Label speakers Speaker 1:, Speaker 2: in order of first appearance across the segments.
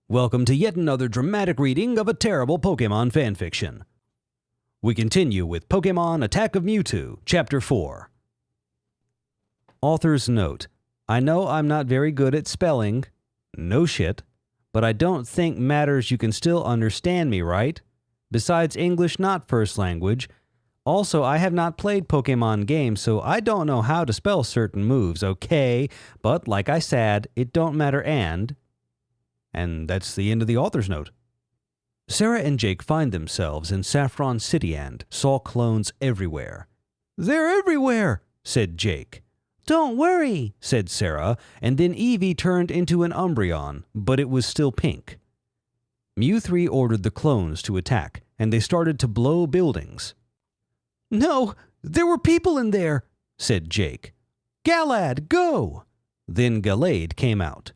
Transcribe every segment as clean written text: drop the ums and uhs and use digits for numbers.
Speaker 1: Welcome to yet another dramatic reading of a terrible Pokémon fanfiction. We continue with Pokémon Attack of Mewtwo, Chapter 4. Author's note: I know I'm not very good at spelling. No shit. But I don't think matters, you can still understand me, right? Besides English not first language. Also, I have not played Pokémon games, so I don't know how to spell certain moves, okay? But like I said, it don't matter And that's the end of the author's note. Sarah and Jake find themselves in Saffron City and saw clones everywhere. They're everywhere, said Jake. Don't worry, said Sarah, and then Eevee turned into an Umbreon, but it was still pink. Mew 3 ordered the clones to attack, and they started to blow buildings. No, there were people in there, said Jake. Galad, go! Then Gallade came out.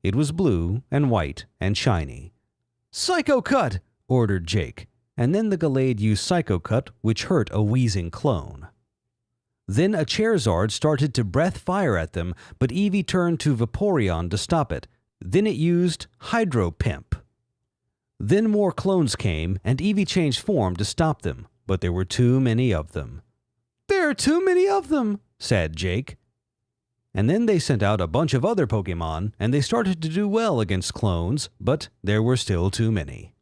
Speaker 1: It was blue and white and shiny. Psycho Cut, ordered Jake, and then the Gallade used Psycho Cut, which hurt a wheezing clone. Then a Charizard started to breath fire at them, but Eevee turned to Vaporeon to stop it. Then it used Hydro Pimp. Then more clones came, and Eevee changed form to stop them, but there were too many of them. There are too many of them, said Jake. And then they sent out a bunch of other Pokémon, and they started to do well against clones, but there were still too many.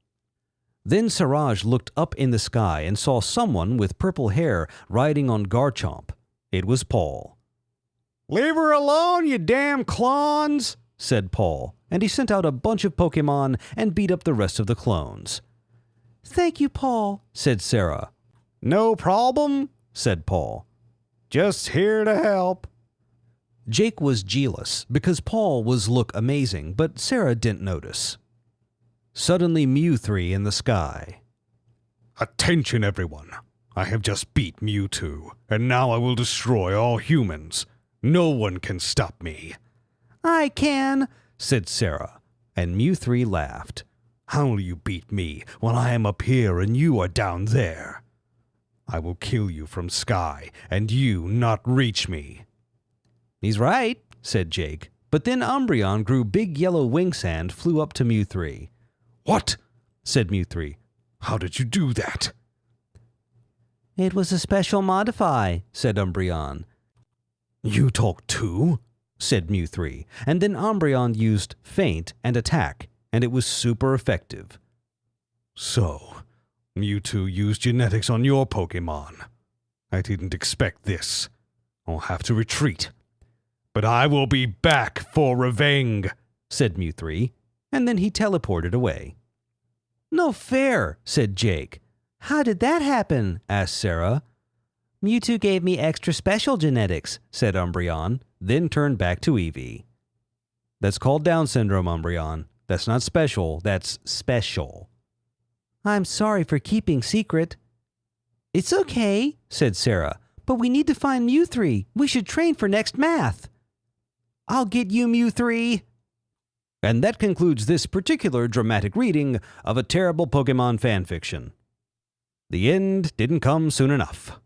Speaker 1: Then Siraj looked up in the sky and saw someone with purple hair riding on Garchomp. It was Paul. Leave her alone, you damn clones, said Paul, and he sent out a bunch of Pokémon and beat up the rest of the clones. Thank you, Paul, said Sarah. No problem, said Paul. Just here to help. Jake was jealous because Paul was look amazing, but Sarah didn't notice. Suddenly Mew 3 in the sky. Attention everyone. I have just beat Mewtwo, and now I will destroy all humans. No one can stop me. I can, said Sarah, and Mew 3 laughed. How will you beat me when I am up here and you are down there? I will kill you from sky, and you not reach me. He's right, said Jake, but then Umbreon grew big yellow wing sand flew up to Mew 3. What? Said Mew 3. How did you do that? It was a special modify, said Umbreon. You talk too? Said Mew 3, and then Umbreon used Feint and Attack, and it was super effective. So, Mewtwo used genetics on your Pokémon. I didn't expect this. I'll have to retreat. But I will be back for revenge, said Mew 3, and then he teleported away. No fair, said Jake. How did that happen? Asked Sarah. Mewtwo gave me extra special genetics, said Umbreon, then turned back to Eevee. That's called Down syndrome, Umbreon. That's not special, that's special. I'm sorry for keeping secret. It's okay, said Sarah, but we need to find Mew 3. We should train for next math. I'll get you, Mew 3. And that concludes this particular dramatic reading of a terrible Pokémon fanfiction. The end didn't come soon enough.